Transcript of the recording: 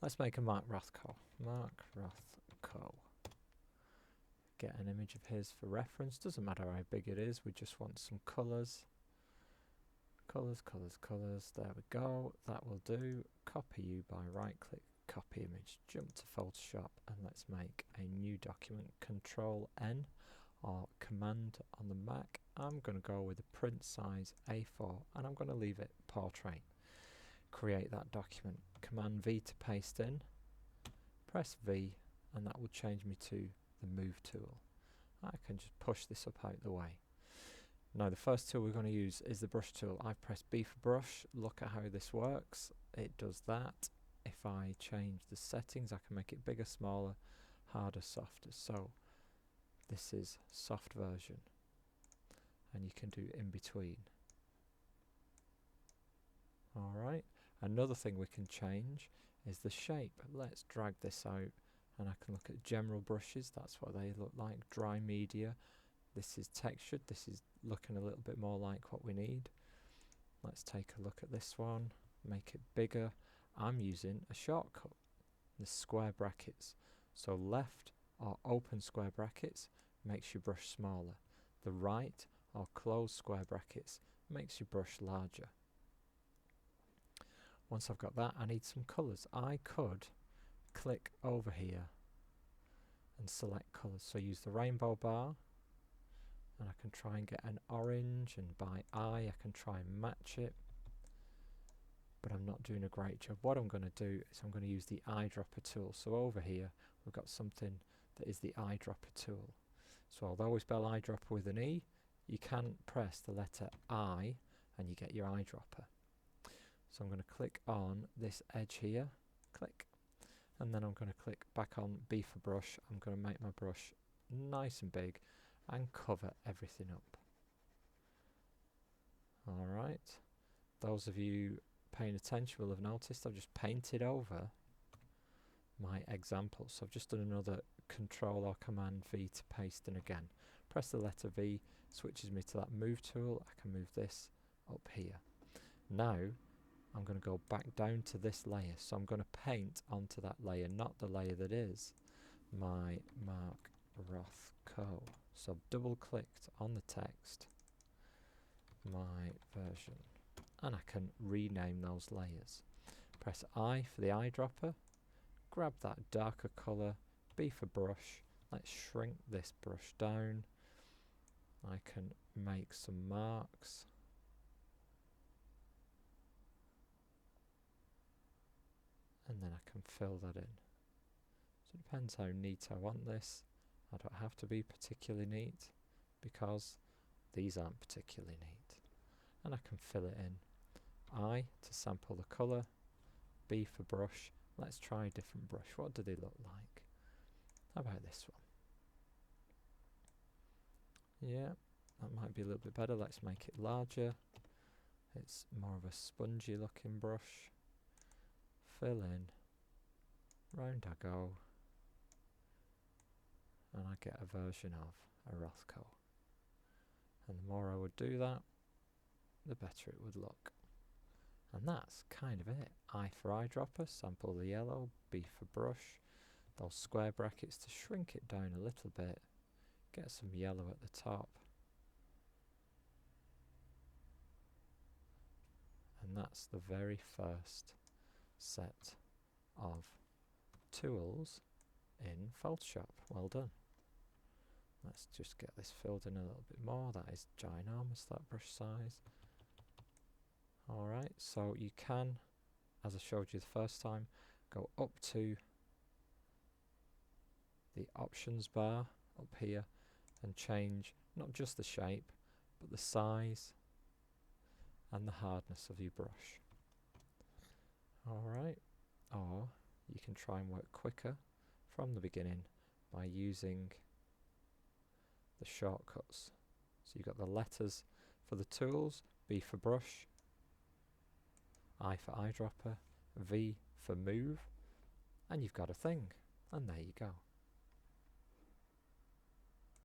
Let's make a Mark Rothko. Mark Rothko. Get an image of his for reference. Doesn't matter how big it is, we just want some colours. Colours, colours, colours. There we go. That will do. Copy you by right click, copy image, jump to Photoshop, and let's make a new document. Control N or Command on the Mac. I'm going to go with a print size A4 and I'm going to leave it portrait. Create that document. Command V to paste in. Press V and that will change me to the Move tool. I can just push this up out the way. Now the first tool we're going to use is the brush tool. I've pressed B for brush. Look at how this works. It does that. If I change the settings, I can make it bigger, smaller, harder, softer. So this is soft version and you can do in between. Alright, another thing we can change is the shape. Let's drag this out and I can look at general brushes. That's what they look like. Dry media. This is textured. This is looking a little bit more like what we need. Let's take a look at this one. Make it bigger. I'm using a shortcut. The square brackets. So left or open square brackets makes your brush smaller. The right or closed square brackets makes your brush larger. Once I've got that, I need some colours. I could click over here and select colours. So use the rainbow bar and I can try and get an orange, and by eye I can try and match it, but I'm not doing a great job. What I'm going to do is I'm going to use the eyedropper tool. So over here we've got something that is the eyedropper tool. So although we spell eyedropper with an E, you can press the letter I and you get your eyedropper. So I'm going to click on this edge here, click, and then I'm going to click back on B for brush. I'm going to make my brush nice and big and cover everything up. Alright, those of you paying attention will have noticed I've just painted over my example. So I've just done another Control or Command V to paste in again. Press the letter V, switches me to that Move tool. I can move this up here. Now I'm going to go back down to this layer. So I'm going to paint onto that layer, not the layer that is my Mark Rothko. So I've double clicked on the text, my version, and I can rename those layers. Press I for the eyedropper, grab that darker colour, B for brush, let's shrink this brush down. I can make some marks. And then I can fill that in. So it depends how neat I want this. I don't have to be particularly neat because these aren't particularly neat. And I can fill it in. I to sample the colour, B for brush. Let's try a different brush. What do they look like? How about this one? Yeah, that might be a little bit better. Let's make it larger. It's more of a spongy looking brush. Fill in. Round I go. And I get a version of a Rothko. And the more I would do that, the better it would look. And that's kind of it. I for eyedropper, sample the yellow, B for brush, those square brackets to shrink it down a little bit, get some yellow at the top. And that's the very first set of tools in Photoshop. Well done. Let's just get this filled in a little bit more. That is ginormous, that brush size. Alright, so you can, as I showed you the first time, go up to the options bar up here and change not just the shape but the size and the hardness of your brush. Alright, or you can try and work quicker from the beginning by using the shortcuts. So you've got the letters for the tools, B for brush, I for eyedropper, V for move, and you've got a thing. And there you go.